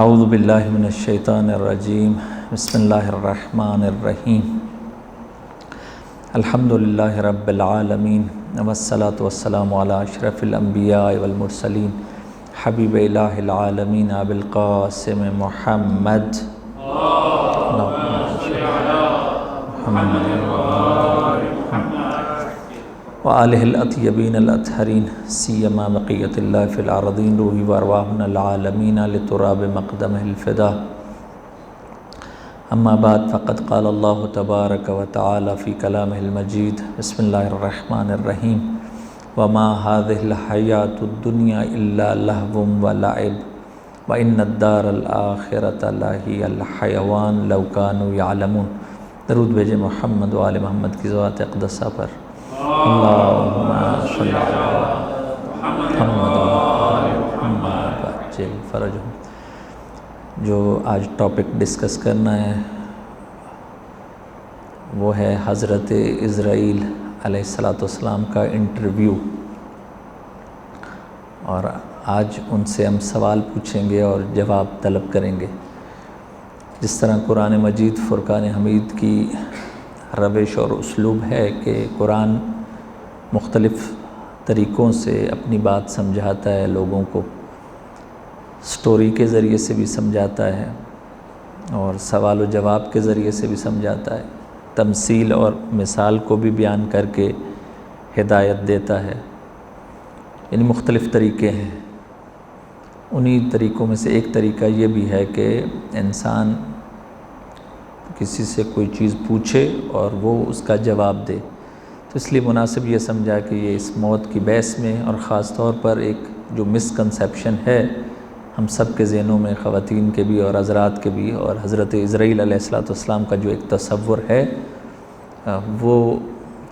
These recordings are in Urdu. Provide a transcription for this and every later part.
اعوذ باللہ من الشیطان الرجیم بسم اللہ الرحمن الرحیم الحمدللہ رب العالمین والصلاة والسلام علی اشرف الانبیاء والمرسلین حبیب الہ العالمین ابی القاسم محمد وآلہ الاطیبین الاطہرین سیما بقیۃ اللہ فی الارضین روحی وارواحنا العالمین لتراب مقدمہ الفدا اما بعد فقد قال اللہ تبارک و تعالی فی کلامہ المجید بسم اللہ الرحمن الرحیم وما هذه الحیاة الدنیا الا لہو ولعب وان الدار الآخرۃ لہی الحیوان لو کانوا یعلمون۔ درود بھیجے محمد و آل محمد کی ذات اقدسہ پر۔ اللہم صلی علی محمد و آل محمد وعجل فرجہم۔ جو آج ٹاپک ڈسکس کرنا ہے وہ ہے حضرت عزرائیل علیہ السلام کا انٹرویو، اور آج ان سے ہم سوال پوچھیں گے اور جواب طلب کریں گے۔ جس طرح قرآن مجید فرقان حمید کی روش اور اسلوب ہے کہ قرآن مختلف طریقوں سے اپنی بات سمجھاتا ہے، لوگوں کو سٹوری کے ذریعے سے بھی سمجھاتا ہے اور سوال و جواب کے ذریعے سے بھی سمجھاتا ہے، تمثیل اور مثال کو بھی بیان کر کے ہدایت دیتا ہے، یعنی مختلف طریقے ہیں۔ انہی طریقوں میں سے ایک طریقہ یہ بھی ہے کہ انسان کسی سے کوئی چیز پوچھے اور وہ اس کا جواب دے، تو اس لیے مناسب یہ سمجھا کہ یہ اس موت کی بحث میں، اور خاص طور پر ایک جو مسکنسیپشن ہے ہم سب کے ذہنوں میں، خواتین کے بھی اور حضرات کے بھی، اور حضرت عزرائیل علیہ السلام کا جو ایک تصور ہے وہ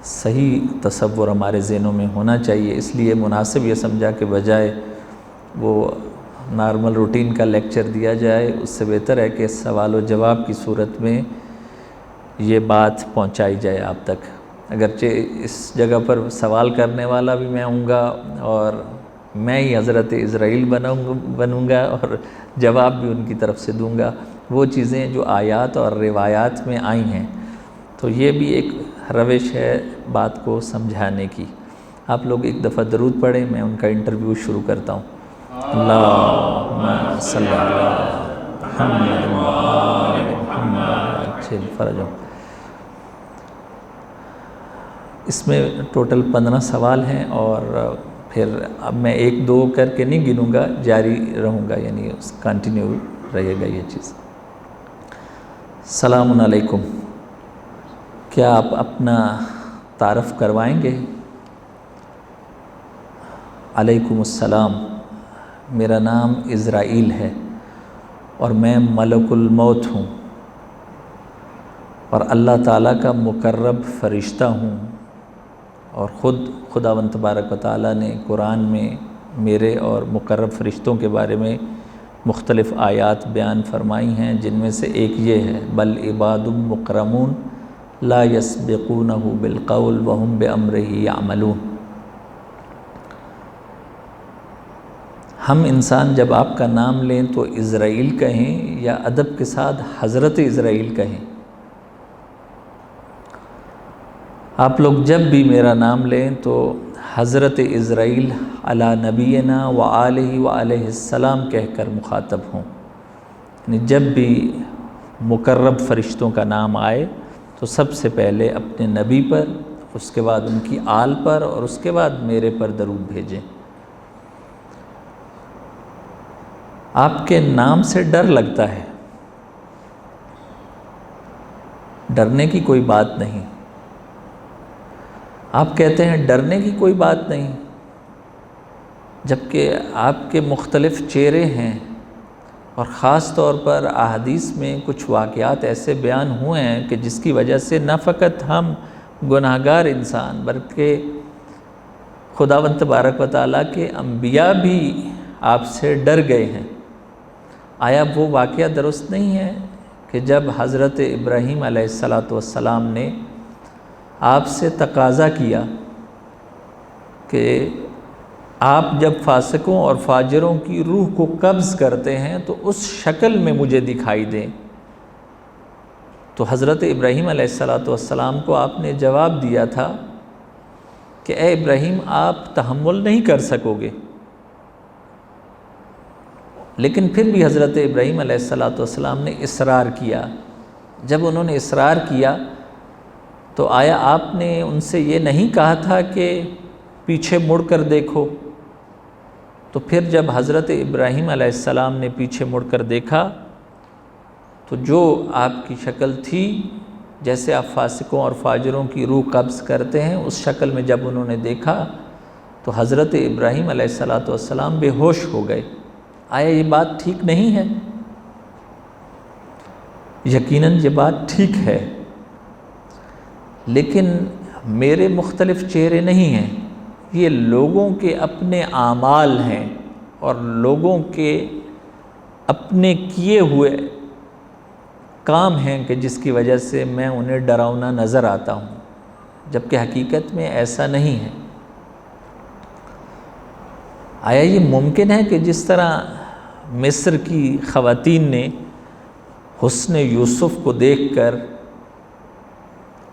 صحیح تصور ہمارے ذہنوں میں ہونا چاہیے۔ اس لیے مناسب یہ سمجھا کہ بجائے وہ نارمل روٹین کا لیکچر دیا جائے، اس سے بہتر ہے کہ سوال و جواب کی صورت میں یہ بات پہنچائی جائے آپ تک۔ اگرچہ اس جگہ پر سوال کرنے والا بھی میں ہوں گا اور میں ہی حضرت عزرائیل بنوں گا اور جواب بھی ان کی طرف سے دوں گا، وہ چیزیں جو آیات اور روایات میں آئی ہیں، تو یہ بھی ایک روش ہے بات کو سمجھانے کی۔ آپ لوگ ایک دفعہ درود پڑھیں، میں ان کا انٹرویو شروع کرتا ہوں۔ اللہم صلی علی محمد و آل محمد وعجل فرجہم۔ اس میں ٹوٹل 15 سوال ہیں، اور پھر اب میں ایک دو کر کے نہیں گنوں گا، جاری رہوں گا، یعنی کنٹینیو رہے گا یہ چیز۔ السلام علیکم، کیا آپ اپنا تعارف کروائیں گے؟ علیکم السلام، میرا نام عزرائیل ہے اور میں ملک الموت ہوں اور اللہ تعالیٰ کا مقرب فرشتہ ہوں، اور خداوند تبارک و تعالیٰ نے قرآن میں میرے اور مقرب فرشتوں کے بارے میں مختلف آیات بیان فرمائی ہیں، جن میں سے ایک یہ ہے بل عباد مکرمون لا یسبقونہ بالقول وہم بامرہ یعملون۔ ہم انسان جب آپ کا نام لیں تو عزرائیل کہیں یا ادب کے ساتھ حضرت عزرائیل کہیں؟ آپ لوگ جب بھی میرا نام لیں تو حضرت عزرائیل علی نبینا و آلہ و علیہ السلام کہہ کر مخاطب ہوں، یعنی جب بھی مقرب فرشتوں کا نام آئے تو سب سے پہلے اپنے نبی پر، اس کے بعد ان کی آل پر، اور اس کے بعد میرے پر درود بھیجیں۔ آپ کے نام سے ڈر لگتا ہے، ڈرنے کی کوئی بات نہیں۔ آپ کہتے ہیں ڈرنے کی کوئی بات نہیں، جبکہ آپ کے مختلف چہرے ہیں، اور خاص طور پر احادیث میں کچھ واقعات ایسے بیان ہوئے ہیں کہ جس کی وجہ سے نہ فقط ہم گناہگار انسان بلکہ خداوند تبارک و تعالیٰ کے انبیاء بھی آپ سے ڈر گئے ہیں۔ آیا وہ واقعہ درست نہیں ہے کہ جب حضرت ابراہیم علیہ السلام نے آپ سے تقاضا کیا کہ آپ جب فاسقوں اور فاجروں کی روح کو قبض کرتے ہیں تو اس شکل میں مجھے دکھائی دیں۔ تو حضرت ابراہیم علیہ السلام کو آپ نے جواب دیا تھا کہ اے ابراہیم آپ تحمل نہیں کر سکو گے، لیکن پھر بھی حضرت ابراہیم علیہ السلام نے اصرار کیا۔ جب انہوں نے اصرار کیا تو آیا آپ نے ان سے یہ نہیں کہا تھا کہ پیچھے مڑ کر دیکھو؟ تو پھر جب حضرت ابراہیم علیہ السلام نے پیچھے مڑ کر دیکھا تو جو آپ کی شکل تھی، جیسے آپ فاسقوں اور فاجروں کی روح قبض کرتے ہیں، اس شکل میں جب انہوں نے دیکھا تو حضرت ابراہیم علیہ السلام بے ہوش ہو گئے۔ آیا یہ بات ٹھیک نہیں ہے؟ یقیناً یہ بات ٹھیک ہے، لیکن میرے مختلف چہرے نہیں ہیں، یہ لوگوں کے اپنے اعمال ہیں اور لوگوں کے اپنے کیے ہوئے کام ہیں کہ جس کی وجہ سے میں انہیں ڈراؤنا نظر آتا ہوں، جبکہ حقیقت میں ایسا نہیں ہے۔ آیا یہ ممکن ہے کہ جس طرح مصر کی خواتین نے حسن یوسف کو دیکھ کر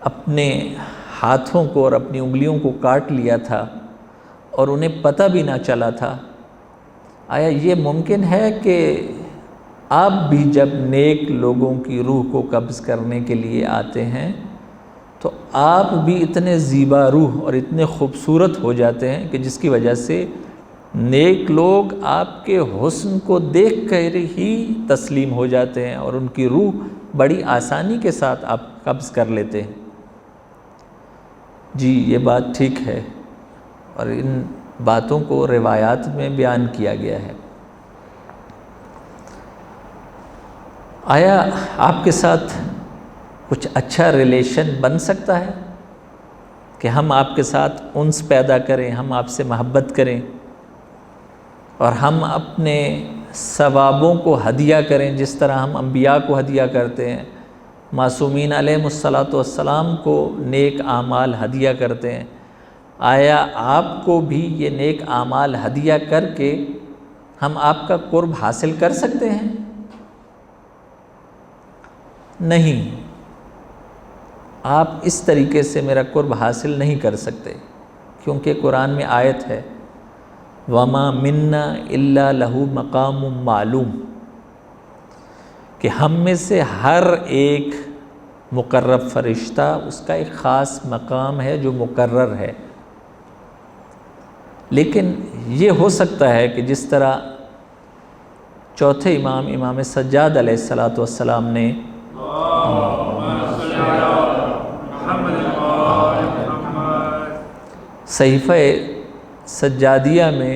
اپنے ہاتھوں کو اور اپنی انگلیوں کو کاٹ لیا تھا اور انہیں پتہ بھی نہ چلا تھا، آیا یہ ممکن ہے کہ آپ بھی جب نیک لوگوں کی روح کو قبض کرنے کے لیے آتے ہیں تو آپ بھی اتنے زیبا روح اور اتنے خوبصورت ہو جاتے ہیں کہ جس کی وجہ سے نیک لوگ آپ کے حسن کو دیکھ کر ہی تسلیم ہو جاتے ہیں اور ان کی روح بڑی آسانی کے ساتھ آپ قبض کر لیتے ہیں؟ جی یہ بات ٹھیک ہے، اور ان باتوں کو روایات میں بیان کیا گیا ہے۔ آیا آپ کے ساتھ کچھ اچھا ریلیشن بن سکتا ہے کہ ہم آپ کے ساتھ انس پیدا کریں، ہم آپ سے محبت کریں اور ہم اپنے ثوابوں کو ہدیہ کریں جس طرح ہم انبیاء کو ہدیہ کرتے ہیں، معصومین علیہم السلام کو نیک اعمال ہدیہ کرتے ہیں؟ آیا آپ کو بھی یہ نیک اعمال ہدیہ کر کے ہم آپ کا قرب حاصل کر سکتے ہیں؟ نہیں، آپ اس طریقے سے میرا قرب حاصل نہیں کر سکتے، کیونکہ قرآن میں آیت ہے وَمَا مِنَّا إِلَّا لَهُ مَقَامٌ مَعْلُوم، کہ ہم میں سے ہر ایک مقرب فرشتہ اس کا ایک خاص مقام ہے جو مقرر ہے۔ لیکن یہ ہو سکتا ہے کہ جس طرح چوتھے امام سجاد علیہ السلام نے صحیفہ سجادیہ میں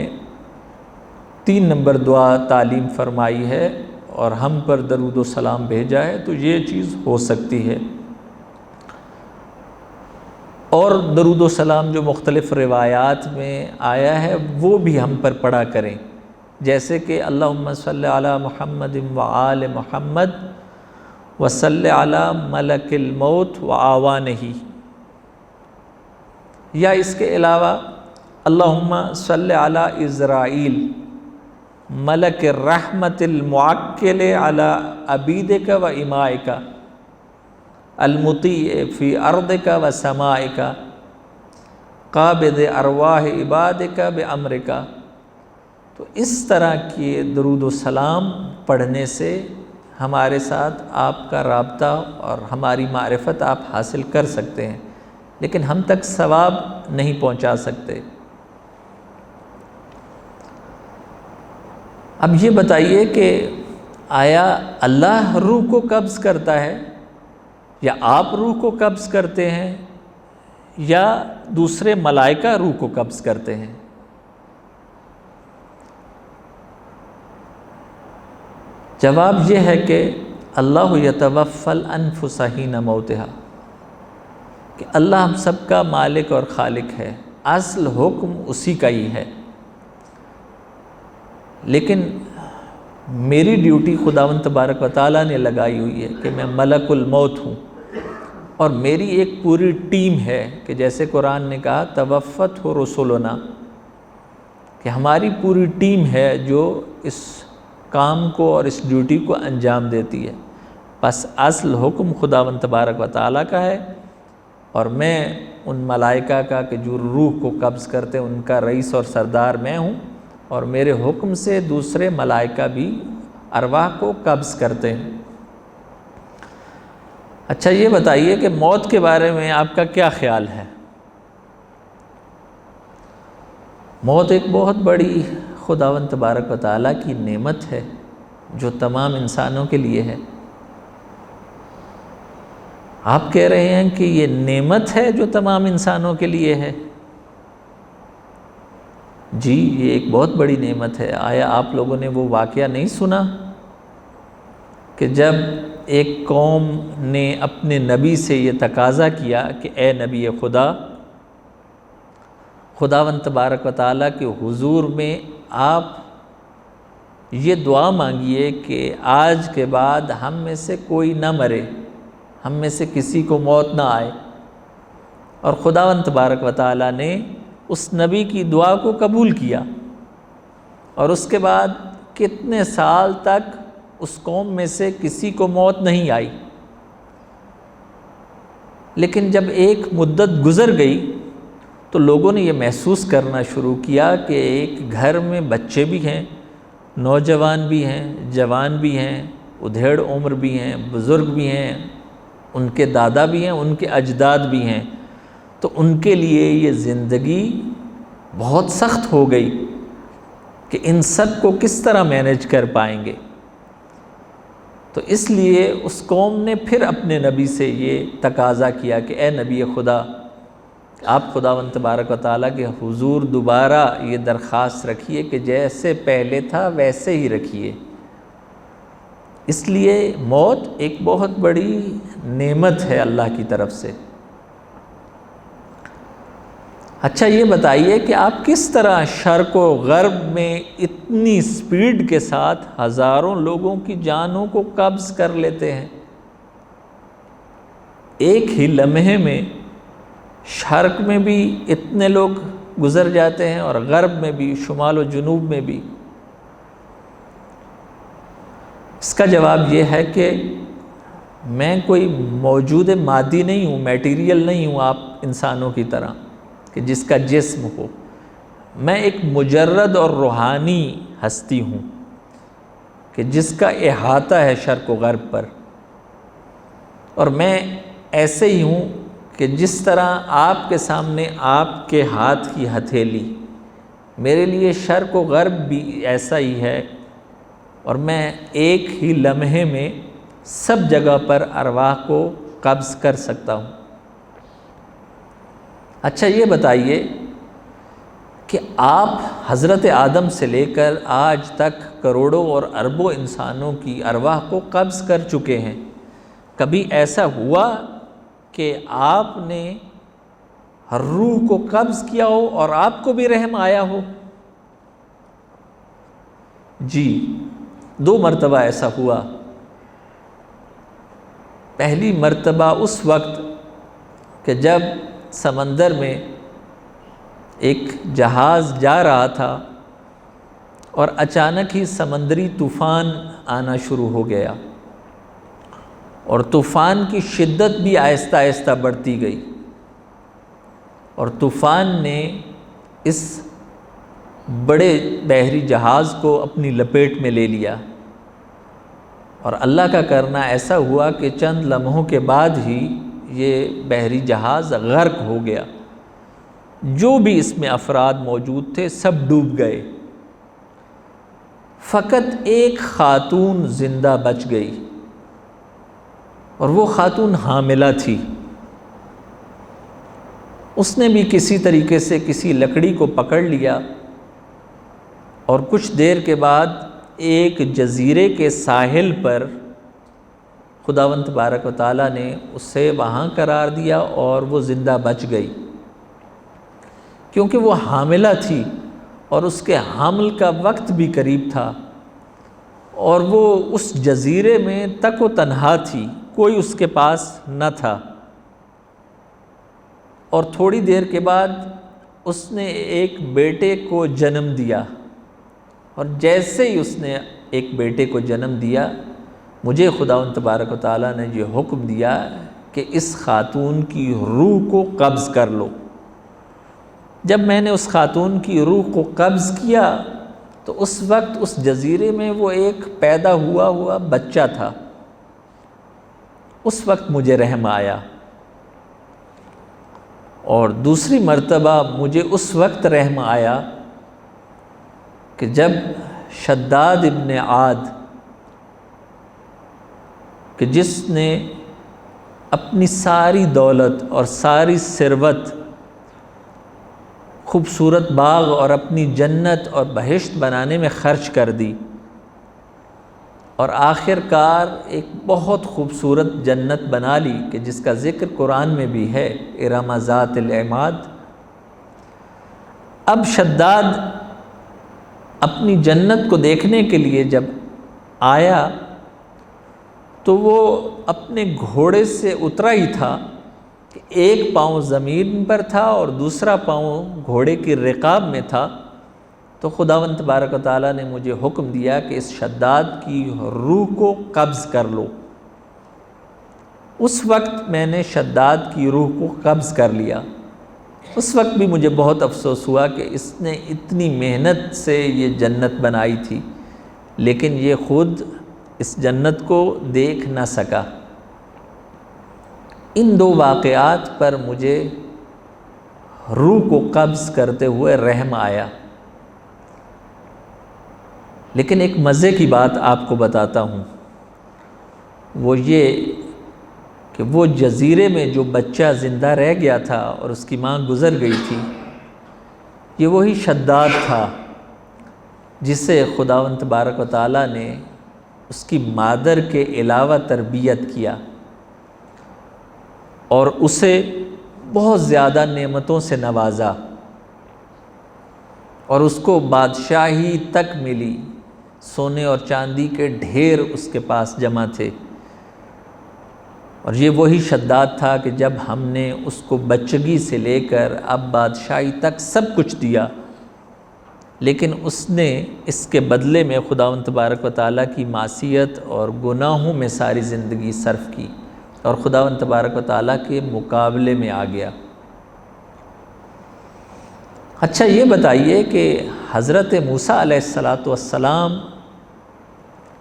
3 نمبر دعا تعلیم فرمائی ہے اور ہم پر درود و سلام بھیجا ہے، تو یہ چیز ہو سکتی ہے۔ اور درود و سلام جو مختلف روایات میں آیا ہے وہ بھی ہم پر پڑھا کریں، جیسے کہ اللہم صلی علی محمد وآل محمد وصلی علی ملک الموت وآوانہ، یا اس کے علاوہ اللہم صلی علی اسرائیل ملک الرحمت المعکل علی عبیدک و امائک المطیع فی ارضک و سمائک قابض ارواح عبادک بامرک۔ تو اس طرح کے درود و سلام پڑھنے سے ہمارے ساتھ آپ کا رابطہ اور ہماری معرفت آپ حاصل کر سکتے ہیں، لیکن ہم تک ثواب نہیں پہنچا سکتے۔ اب یہ بتائیے کہ آیا اللہ روح کو قبض کرتا ہے یا آپ روح کو قبض کرتے ہیں یا دوسرے ملائکہ روح کو قبض کرتے ہیں؟ جواب یہ ہے کہ اللہ یتوفی الانفس حین موتہا، کہ اللہ ہم سب کا مالک اور خالق ہے، اصل حکم اسی کا ہی ہے، لیکن میری ڈیوٹی خداوند تبارک و تعالیٰ نے لگائی ہوئی ہے کہ میں ملک الموت ہوں، اور میری ایک پوری ٹیم ہے کہ جیسے قرآن نے کہا توفت ہو رسولنا، کہ ہماری پوری ٹیم ہے جو اس کام کو اور اس ڈیوٹی کو انجام دیتی ہے، بس اصل حکم خداوند تبارک و تعالیٰ کا ہے، اور میں ان ملائکہ کا کہ جو روح کو قبض کرتے ان کا رئیس اور سردار میں ہوں، اور میرے حکم سے دوسرے ملائکہ بھی ارواح کو قبض کرتے ہیں۔ اچھا یہ بتائیے کہ موت کے بارے میں آپ کا کیا خیال ہے؟ موت ایک بہت بڑی خداوند تبارک و تعالیٰ کی نعمت ہے جو تمام انسانوں کے لیے ہے۔ آپ کہہ رہے ہیں کہ یہ نعمت ہے جو تمام انسانوں کے لیے ہے؟ جی یہ ایک بہت بڑی نعمت ہے۔ آیا آپ لوگوں نے وہ واقعہ نہیں سنا کہ جب ایک قوم نے اپنے نبی سے یہ تقاضا کیا کہ اے نبی خدا، خداوند تبارک و تعالیٰ کے حضور میں آپ یہ دعا مانگیے کہ آج کے بعد ہم میں سے کوئی نہ مرے، ہم میں سے کسی کو موت نہ آئے، اور خداوند تبارک و تعالیٰ نے اس نبی کی دعا کو قبول کیا، اور اس کے بعد کتنے سال تک اس قوم میں سے کسی کو موت نہیں آئی۔ لیکن جب ایک مدت گزر گئی تو لوگوں نے یہ محسوس کرنا شروع کیا کہ ایک گھر میں بچے بھی ہیں، نوجوان بھی ہیں، جوان بھی ہیں، ادھیڑ عمر بھی ہیں، بزرگ بھی ہیں، ان کے دادا بھی ہیں، ان کے اجداد بھی ہیں، تو ان کے لیے یہ زندگی بہت سخت ہو گئی کہ ان سب کو کس طرح مینیج کر پائیں گے۔ تو اس لیے اس قوم نے پھر اپنے نبی سے یہ تقاضا کیا کہ اے نبی خدا، آپ خداوند تبارک و تعالیٰ کے حضور دوبارہ یہ درخواست رکھیے کہ جیسے پہلے تھا ویسے ہی رکھیے۔ اس لیے موت ایک بہت بڑی نعمت ہے اللہ کی طرف سے۔ اچھا یہ بتائیے کہ آپ کس طرح شرق و غرب میں اتنی سپیڈ کے ساتھ ہزاروں لوگوں کی جانوں کو قبض کر لیتے ہیں؟ ایک ہی لمحے میں شرق میں بھی اتنے لوگ گزر جاتے ہیں اور غرب میں بھی، شمال و جنوب میں بھی۔ اس کا جواب یہ ہے کہ میں کوئی موجود مادی نہیں ہوں، میٹیریل نہیں ہوں آپ انسانوں کی طرح کہ جس کا جسم ہو۔ میں ایک مجرد اور روحانی ہستی ہوں کہ جس کا احاطہ ہے شرق و غرب پر، اور میں ایسے ہی ہوں کہ جس طرح آپ کے سامنے آپ کے ہاتھ کی ہتھیلی، میرے لیے شرق و غرب بھی ایسا ہی ہے، اور میں ایک ہی لمحے میں سب جگہ پر ارواح کو قبض کر سکتا ہوں۔ اچھا یہ بتائیے کہ آپ حضرت آدم سے لے کر آج تک کروڑوں اور اربوں انسانوں کی ارواح کو قبض کر چکے ہیں، کبھی ایسا ہوا کہ آپ نے ہر روح کو قبض کیا ہو اور آپ کو بھی رحم آیا ہو؟ جی 2 مرتبہ ایسا ہوا۔ پہلی مرتبہ اس وقت کہ جب سمندر میں ایک جہاز جا رہا تھا اور اچانک ہی سمندری طوفان آنا شروع ہو گیا، اور طوفان کی شدت بھی آہستہ آہستہ بڑھتی گئی، اور طوفان نے اس بڑے بحری جہاز کو اپنی لپیٹ میں لے لیا، اور اللہ کا کرنا ایسا ہوا کہ چند لمحوں کے بعد ہی یہ بحری جہاز غرق ہو گیا۔ جو بھی اس میں افراد موجود تھے سب ڈوب گئے، فقط ایک خاتون زندہ بچ گئی، اور وہ خاتون حاملہ تھی۔ اس نے بھی کسی طریقے سے کسی لکڑی کو پکڑ لیا، اور کچھ دیر کے بعد ایک جزیرے کے ساحل پر خداوند تبارک و تعالیٰ نے اسے وہاں قرار دیا، اور وہ زندہ بچ گئی، کیونکہ وہ حاملہ تھی اور اس کے حمل کا وقت بھی قریب تھا، اور وہ اس جزیرے میں تک و تنہا تھی، کوئی اس کے پاس نہ تھا۔ اور تھوڑی دیر کے بعد اس نے ایک بیٹے کو جنم دیا، اور جیسے ہی اس نے ایک بیٹے کو جنم دیا، مجھے خداوند تبارک و تعالیٰ نے یہ حکم دیا کہ اس خاتون کی روح کو قبض کر لو۔ جب میں نے اس خاتون کی روح کو قبض کیا تو اس وقت اس جزیرے میں وہ ایک پیدا ہوا بچہ تھا۔ اس وقت مجھے رحم آیا، اور دوسری مرتبہ مجھے اس وقت رحم آیا کہ جب شداد ابن عاد، کہ جس نے اپنی ساری دولت اور ساری ثروت خوبصورت باغ اور اپنی جنت اور بہشت بنانے میں خرچ کر دی، اور آخر کار ایک بہت خوبصورت جنت بنا لی کہ جس کا ذکر قرآن میں بھی ہے، ارم ذات العماد۔ اب شداد اپنی جنت کو دیکھنے کے لیے جب آیا تو وہ اپنے گھوڑے سے اترا ہی تھا کہ ایک پاؤں زمین پر تھا اور دوسرا پاؤں گھوڑے کی رقاب میں تھا، تو خداوند تبارک و تعالیٰ نے مجھے حکم دیا کہ اس شداد کی روح کو قبض کر لو۔ اس وقت میں نے شداد کی روح کو قبض کر لیا۔ اس وقت بھی مجھے بہت افسوس ہوا کہ اس نے اتنی محنت سے یہ جنت بنائی تھی، لیکن یہ خود اس جنت کو دیکھ نہ سکا۔ ان دو واقعات پر مجھے روح کو قبض کرتے ہوئے رحم آیا۔ لیکن ایک مزے کی بات آپ کو بتاتا ہوں، وہ یہ کہ وہ جزیرے میں جو بچہ زندہ رہ گیا تھا اور اس کی ماں گزر گئی تھی، یہ وہی شداد تھا جسے خداوند تبارک و تعالیٰ نے اس کی مادر کے علاوہ تربیت کیا اور اسے بہت زیادہ نعمتوں سے نوازا، اور اس کو بادشاہی تک ملی، سونے اور چاندی کے ڈھیر اس کے پاس جمع تھے۔ اور یہ وہی شداد تھا کہ جب ہم نے اس کو بچگی سے لے کر اب بادشاہی تک سب کچھ دیا، لیکن اس نے اس کے بدلے میں خداوند تبارک و تعالیٰ کی معصیت اور گناہوں میں ساری زندگی صرف کی، اور خداوند تبارک و تعالیٰ کے مقابلے میں آ گیا۔ اچھا یہ بتائیے کہ حضرت موسیٰ علیہ السلام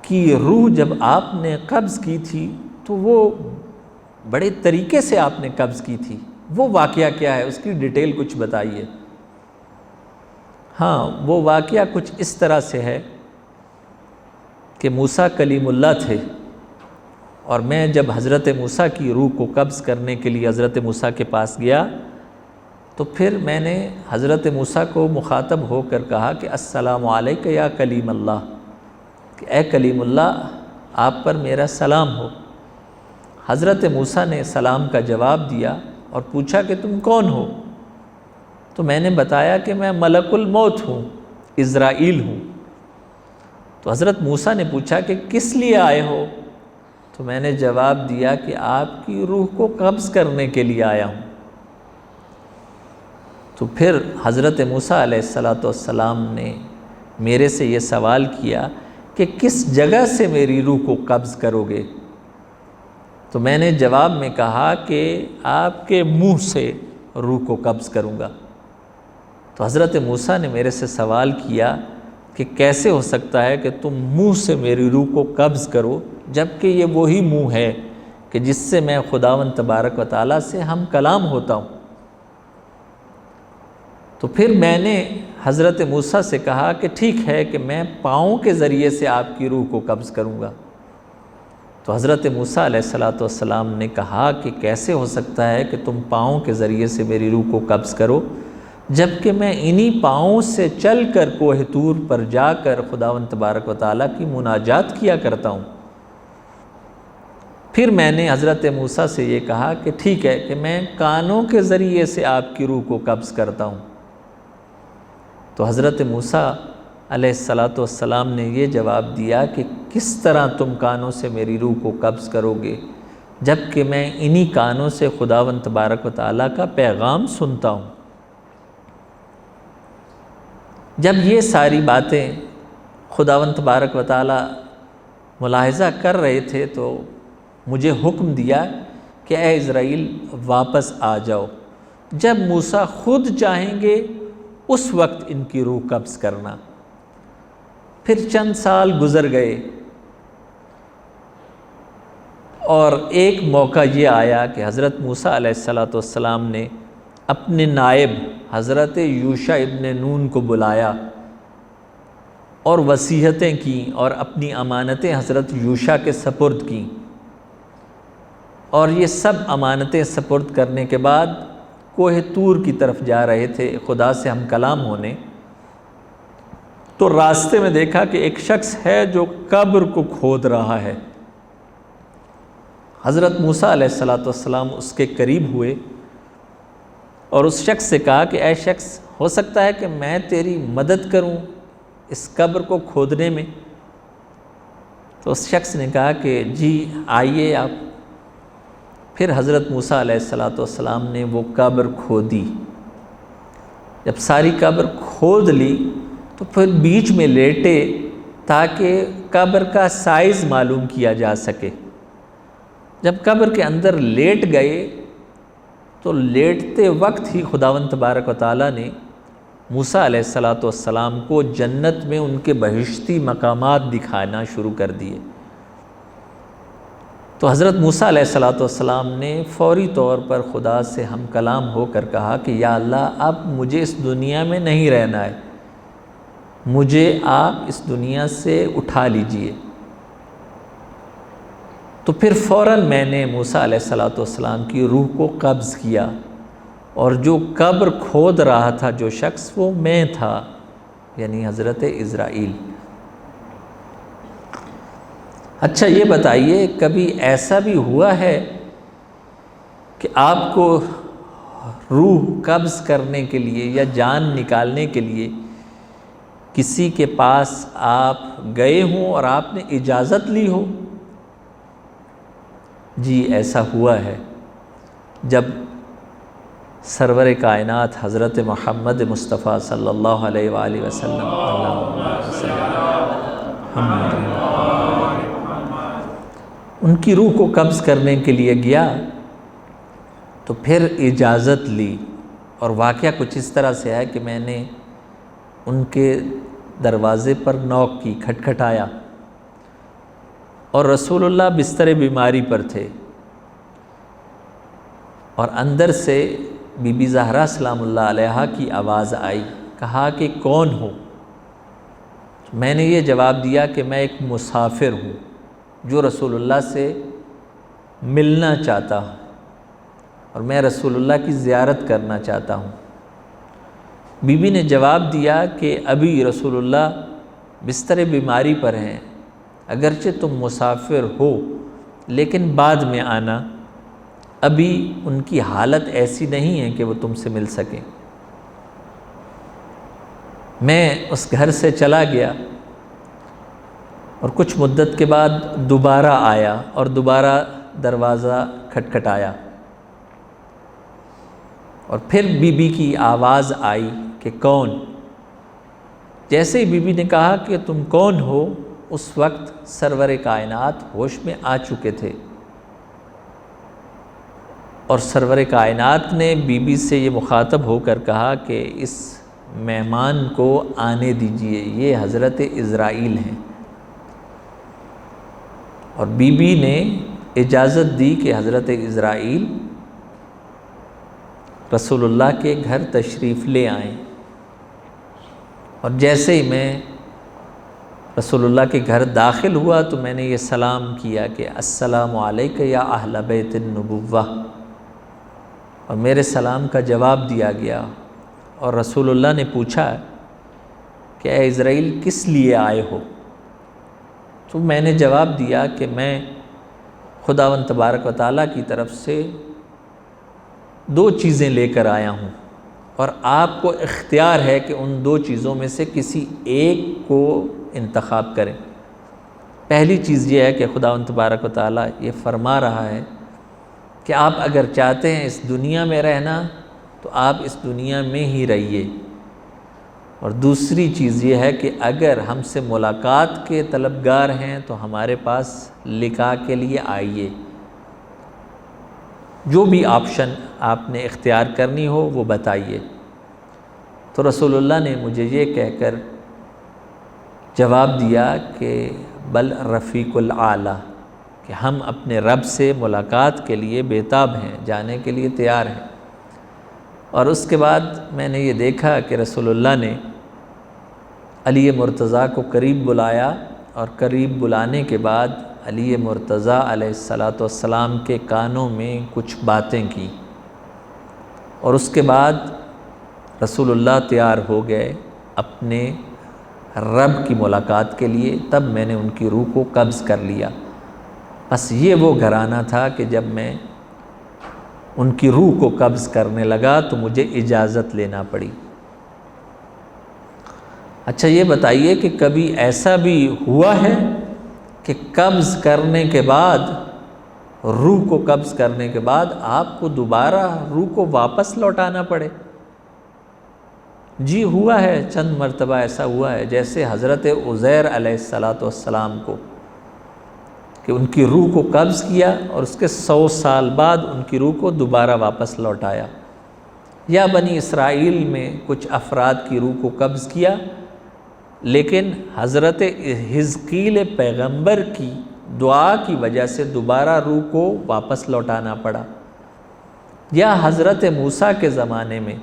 کی روح جب آپ نے قبض کی تھی تو وہ بڑے طریقے سے آپ نے قبض کی تھی، وہ واقعہ کیا ہے؟ اس کی ڈیٹیل کچھ بتائیے۔ ہاں، وہ واقعہ کچھ اس طرح سے ہے کہ موسیٰ کلیم اللہ تھے، اور میں جب حضرت موسیٰ کی روح کو قبض کرنے کے لیے حضرت موسیٰ کے پاس گیا تو پھر میں نے حضرت موسیٰ کو مخاطب ہو کر کہا کہ السلام علیک یا کلیم اللہ، کہ اے کلیم اللہ آپ پر میرا سلام ہو۔ حضرت موسیٰ نے سلام کا جواب دیا اور پوچھا کہ تم کون ہو؟ تو میں نے بتایا کہ میں ملک الموت ہوں، عزرائیل ہوں۔ تو حضرت موسیٰ نے پوچھا کہ کس لیے آئے ہو؟ تو میں نے جواب دیا کہ آپ کی روح کو قبض کرنے کے لیے آیا ہوں۔ تو پھر حضرت موسیٰ علیہ السلام نے میرے سے یہ سوال کیا کہ کس جگہ سے میری روح کو قبض کرو گے؟ تو میں نے جواب میں کہا کہ آپ کے منہ سے روح کو قبض کروں گا۔ تو حضرت موسیٰ نے میرے سے سوال کیا کہ کیسے ہو سکتا ہے کہ تم منہ سے میری روح کو قبض کرو، جبکہ یہ وہی منہ ہے کہ جس سے میں خداوند تبارک و تعالیٰ سے ہم کلام ہوتا ہوں۔ تو پھر میں نے حضرت موسیٰ سے کہا کہ ٹھیک ہے کہ میں پاؤں کے ذریعے سے آپ کی روح کو قبض کروں گا۔ تو حضرت موسیٰ علیہ السلام نے کہا کہ کیسے ہو سکتا ہے کہ تم پاؤں کے ذریعے سے میری روح کو قبض کرو، جبکہ میں انہی پاؤں سے چل کر کوہ طور پر جا کر خداوند تبارک و تعالیٰ کی مناجات کیا کرتا ہوں۔ پھر میں نے حضرت موسیٰ سے یہ کہا کہ ٹھیک ہے کہ میں کانوں کے ذریعے سے آپ کی روح کو قبض کرتا ہوں۔ تو حضرت موسیٰ علیہ السلام نے یہ جواب دیا کہ کس طرح تم کانوں سے میری روح کو قبض کرو گے، جبکہ میں انہی کانوں سے خداوند تبارک و تعالیٰ کا پیغام سنتا ہوں۔ جب یہ ساری باتیں خداوند تبارک و تعالی ملاحظہ کر رہے تھے تو مجھے حکم دیا کہ اے اسرائیل واپس آ جاؤ، جب موسیٰ خود چاہیں گے اس وقت ان کی روح قبض کرنا۔ پھر چند سال گزر گئے اور ایک موقع یہ آیا کہ حضرت موسیٰ علیہ السلام نے اپنے نائب حضرت یوشع ابن نون کو بلایا اور وصیتیں کیں اور اپنی امانتیں حضرت یوشع کے سپرد کیں، اور یہ سب امانتیں سپرد کرنے کے بعد کوہ طور کی طرف جا رہے تھے خدا سے ہم کلام ہونے، تو راستے میں دیکھا کہ ایک شخص ہے جو قبر کو کھود رہا ہے۔ حضرت موسیٰ علیہ السلام اس کے قریب ہوئے اور اس شخص سے کہا کہ اے شخص، ہو سکتا ہے کہ میں تیری مدد کروں اس قبر کو کھودنے میں؟ تو اس شخص نے کہا کہ جی آئیے آپ۔ پھر حضرت موسیٰ علیہ السلام نے وہ قبر کھودی۔ جب ساری قبر کھود لی تو پھر بیچ میں لیٹے تاکہ قبر کا سائز معلوم کیا جا سکے۔ جب قبر کے اندر لیٹ گئے تو لیٹتے وقت ہی خداوند تبارک و تعالیٰ نے موسیٰ علیہ السلام کو جنت میں ان کے بہشتی مقامات دکھانا شروع کر دیے۔ تو حضرت موسیٰ علیہ السلام نے فوری طور پر خدا سے ہم کلام ہو کر کہا کہ یا اللہ، اب مجھے اس دنیا میں نہیں رہنا ہے، مجھے آپ اس دنیا سے اٹھا لیجئے۔ تو پھر فوراً میں نے موسیٰ علیہ السلام کی روح کو قبض کیا، اور جو قبر کھود رہا تھا جو شخص، وہ میں تھا، یعنی حضرت اسرائیل۔ اچھا یہ بتائیے، کبھی ایسا بھی ہوا ہے کہ آپ کو روح قبض کرنے کے لیے یا جان نکالنے کے لیے کسی کے پاس آپ گئے ہوں اور آپ نے اجازت لی ہو؟ جی ایسا ہوا ہے، جب سرور کائنات حضرت محمد مصطفیٰ صلی اللہ علیہ وآلہ وسلم ان کی روح کو قبض کرنے کے لیے گیا تو پھر اجازت لی، اور واقعہ کچھ اس طرح سے ہے کہ میں نے ان کے دروازے پر نوک کی، کھٹکھٹایا، اور رسول اللہ بستر بیماری پر تھے، اور اندر سے بی بی زہرا سلام اللہ علیہا کی آواز آئی، کہا کہ کون ہو؟ میں نے یہ جواب دیا کہ میں ایک مسافر ہوں جو رسول اللہ سے ملنا چاہتا ہوں، اور میں رسول اللہ کی زیارت کرنا چاہتا ہوں۔ بی بی نے جواب دیا کہ ابھی رسول اللہ بستر بیماری پر ہیں، اگرچہ تم مسافر ہو لیکن بعد میں آنا، ابھی ان کی حالت ایسی نہیں ہے کہ وہ تم سے مل سکیں۔ میں اس گھر سے چلا گیا اور کچھ مدت کے بعد دوبارہ آیا اور دوبارہ دروازہ کھٹکھٹایا، اور پھر بی بی کی آواز آئی کہ کون؟ جیسے ہی بی بی نے کہا کہ تم کون ہو، اس وقت سرور کائنات ہوش میں آ چکے تھے، اور سرور کائنات نے بی بی سے یہ مخاطب ہو کر کہا کہ اس مہمان کو آنے دیجئے، یہ حضرت اسرائیل ہیں۔ اور بی بی نے اجازت دی کہ حضرت اسرائیل رسول اللہ کے گھر تشریف لے آئیں، اور جیسے ہی میں رسول اللہ کے گھر داخل ہوا تو میں نے یہ سلام کیا کہ السلام علیک یا اہل بیت النبوہ، اور میرے سلام کا جواب دیا گیا، اور رسول اللہ نے پوچھا کہ اے اسرائیل کس لیے آئے ہو؟ تو میں نے جواب دیا کہ میں خداوند تبارک و تعالیٰ کی طرف سے 2 چیزیں لے کر آیا ہوں، اور آپ کو اختیار ہے کہ ان 2 چیزوں میں سے کسی ایک کو انتخاب کریں۔ پہلی چیز یہ ہے کہ خداوند تبارک و تعالیٰ یہ فرما رہا ہے کہ آپ اگر چاہتے ہیں اس دنیا میں رہنا تو آپ اس دنیا میں ہی رہیے، اور دوسری چیز یہ ہے کہ اگر ہم سے ملاقات کے طلبگار ہیں تو ہمارے پاس لقاء کے لیے آئیے، جو بھی آپشن آپ نے اختیار کرنی ہو وہ بتائیے۔ تو رسول اللہ نے مجھے یہ کہہ کر جواب دیا کہ بل رفیق الاعلیٰ، کہ ہم اپنے رب سے ملاقات کے لیے بےتاب ہیں، جانے کے لیے تیار ہیں۔ اور اس کے بعد میں نے یہ دیکھا کہ رسول اللہ نے علی مرتضیٰ کو قریب بلایا، اور قریب بلانے کے بعد علی مرتضیٰ علیہ السلام کے کانوں میں کچھ باتیں کی، اور اس کے بعد رسول اللہ تیار ہو گئے اپنے رب کی ملاقات کے لیے۔ تب میں نے ان کی روح کو قبض کر لیا۔ بس یہ وہ گھرانہ تھا کہ جب میں ان کی روح کو قبض کرنے لگا تو مجھے اجازت لینا پڑی۔ اچھا یہ بتائیے کہ کبھی ایسا بھی ہوا ہے کہ قبض کرنے کے بعد، روح کو قبض کرنے کے بعد آپ کو دوبارہ روح کو واپس لوٹانا پڑے؟ جی ہوا ہے، چند مرتبہ ایسا ہوا ہے، جیسے حضرت عزیر علیہ السلام کو، کہ ان کی روح کو قبض کیا اور اس کے 100 سال بعد ان کی روح کو دوبارہ واپس لوٹایا۔ یا بنی اسرائیل میں کچھ افراد کی روح کو قبض کیا، لیکن حضرت حزقیل پیغمبر کی دعا کی وجہ سے دوبارہ روح کو واپس لوٹانا پڑا۔ یا حضرت موسیٰ کے زمانے میں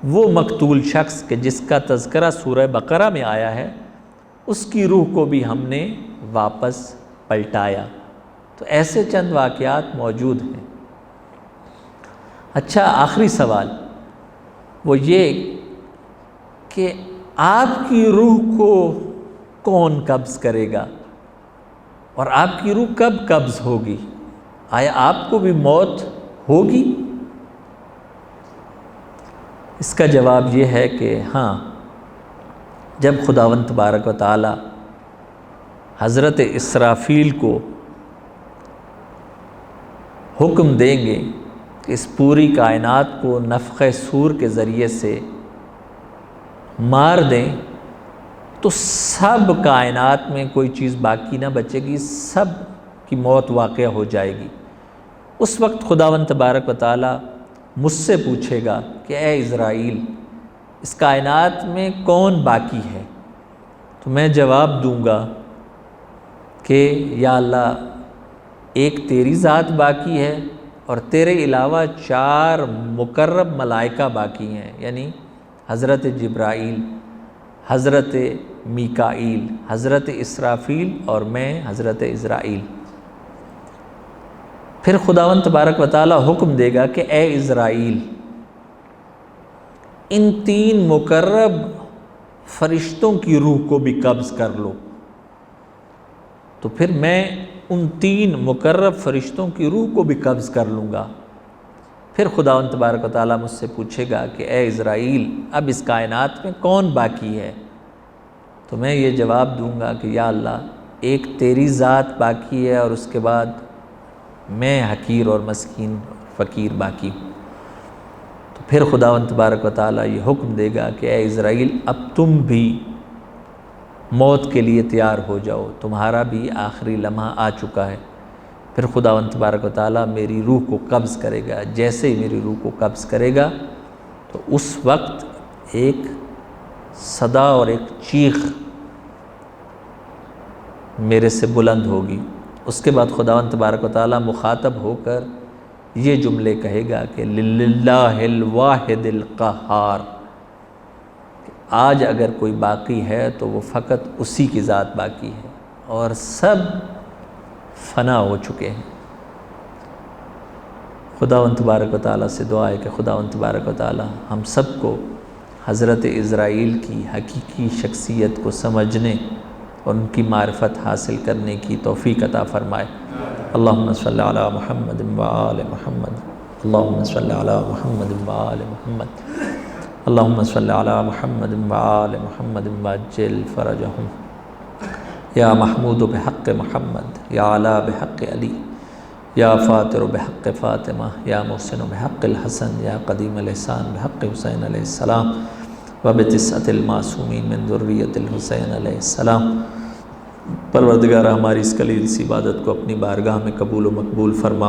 وہ مقتول شخص کہ جس کا تذکرہ سورہ بقرہ میں آیا ہے، اس کی روح کو بھی ہم نے واپس پلٹایا۔ تو ایسے چند واقعات موجود ہیں۔ اچھا آخری سوال وہ یہ کہ آپ کی روح کو کون قبض کرے گا، اور آپ کی روح کب قبض ہوگی؟ آیا آپ کو بھی موت ہوگی؟ اس کا جواب یہ ہے کہ ہاں، جب خداوند تبارک و تعالی حضرت اسرافیل کو حکم دیں گے کہ اس پوری کائنات کو نفخہ صور کے ذریعے سے مار دیں، تو سب کائنات میں کوئی چیز باقی نہ بچے گی، سب کی موت واقع ہو جائے گی۔ اس وقت خداوند تبارک و تعالی مجھ سے پوچھے گا کہ اے اسرائیل، اس کائنات میں کون باقی ہے؟ تو میں جواب دوں گا کہ یا اللہ، ایک تیری ذات باقی ہے، اور تیرے علاوہ 4 مقرب ملائکہ باقی ہیں، یعنی حضرت جبرائیل، حضرت میکائیل، حضرت اسرافیل اور میں حضرت اسرائیل۔ پھر خداوند تبارک و تعالی حکم دے گا کہ اے اسرائیل، ان 3 مقرب فرشتوں کی روح کو بھی قبض کر لو۔ تو پھر میں ان 3 مقرب فرشتوں کی روح کو بھی قبض کر لوں گا۔ پھر خداوند تبارک و تعالیٰ مجھ سے پوچھے گا کہ اے اسرائیل، اب اس کائنات میں کون باقی ہے؟ تو میں یہ جواب دوں گا کہ یا اللہ، ایک تیری ذات باقی ہے، اور اس کے بعد میں حقیر اور مسکین فقیر باقی ہوں۔ تو پھر خداوند تبارک و تعالیٰ یہ حکم دے گا کہ اے اسرائیل، اب تم بھی موت کے لیے تیار ہو جاؤ، تمہارا بھی آخری لمحہ آ چکا ہے۔ پھر خداوند تبارک و تعالیٰ میری روح کو قبض کرے گا۔ جیسے ہی میری روح کو قبض کرے گا تو اس وقت ایک صدا اور ایک چیخ میرے سے بلند ہوگی۔ اس کے بعد خداوند تبارک و تعالیٰ مخاطب ہو کر یہ جملے کہے گا کہ للہ الواحد القہار، آج اگر کوئی باقی ہے تو وہ فقط اسی کی ذات باقی ہے، اور سب فنا ہو چکے ہیں۔ خداوند تبارک و تعالیٰ سے دعا ہے کہ خداوند تبارک و تعالیٰ ہم سب کو حضرت اسرائیل کی حقیقی شخصیت کو سمجھنے اور ان کی معرفت حاصل کرنے کی توفیق عطا فرمائے۔ اللہم صلی علی محمد و آل محمد، اللہم صلی علی محمد و آل محمد، اللہم صلی علی محمد و آل محمد وعجل فرجہم، یا محمود بحق محمد، یا علی بحق علی، یا فاطر بحق فاطمہ، یا محسن بحق الحسن، یا قدیم الاحسان بحق حسین علیہ السلام، وبتسعۃ المعصومین من ذریۃ الحسین علیہ السلام۔ پروردگارہ ہماری اس قلیل سی عبادت کو اپنی بارگاہ میں قبول و مقبول فرما۔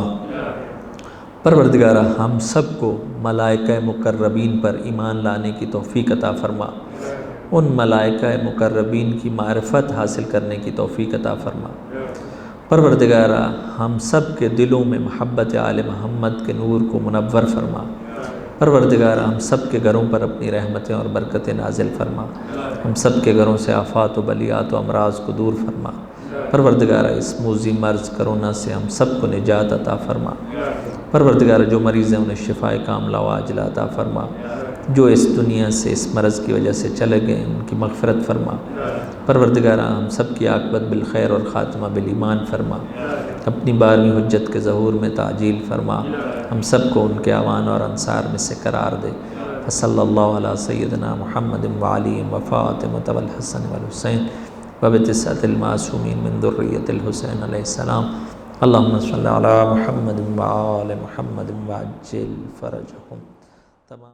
پروردگارہ ہم سب کو ملائکہ مقربین پر ایمان لانے کی توفیق عطا فرما، ان ملائکہ مقربین کی معرفت حاصل کرنے کی توفیق عطا فرما۔ پروردگارہ ہم سب کے دلوں میں محبت آل محمد کے نور کو منور فرما۔ پروردگارہ ہم سب کے گھروں پر اپنی رحمتیں اور برکتیں نازل فرما، ہم سب کے گھروں سے آفات و بلیات و امراض کو دور فرما۔ پروردگارہ اس موذی مرض کرونا سے ہم سب کو نجات عطا فرما۔ پروردگارہ جو مریض ہیں انہیں شفاء کاملہ و عاجلہ عطا فرما، جو اس دنیا سے اس مرض کی وجہ سے چلے گئے ان کی مغفرت فرما۔ پروردگارہ ہم سب کی عاقبت بالخیر اور خاتمہ بالایمان فرما، اپنی 12ویں حجت کے ظہور میں تعجیل فرما، ہم سب کو ان کے اعوان اور انصار میں سے قرار دے۔ صلی اللہ علی سیدنا محمد وعلی وفاطمہ والحسن والحسین وبتسعۃ المعصومین من ذریۃ الحسین علیہ السلام۔ اللہم صلی علی محمد وآل محمد وعجل فرجہم۔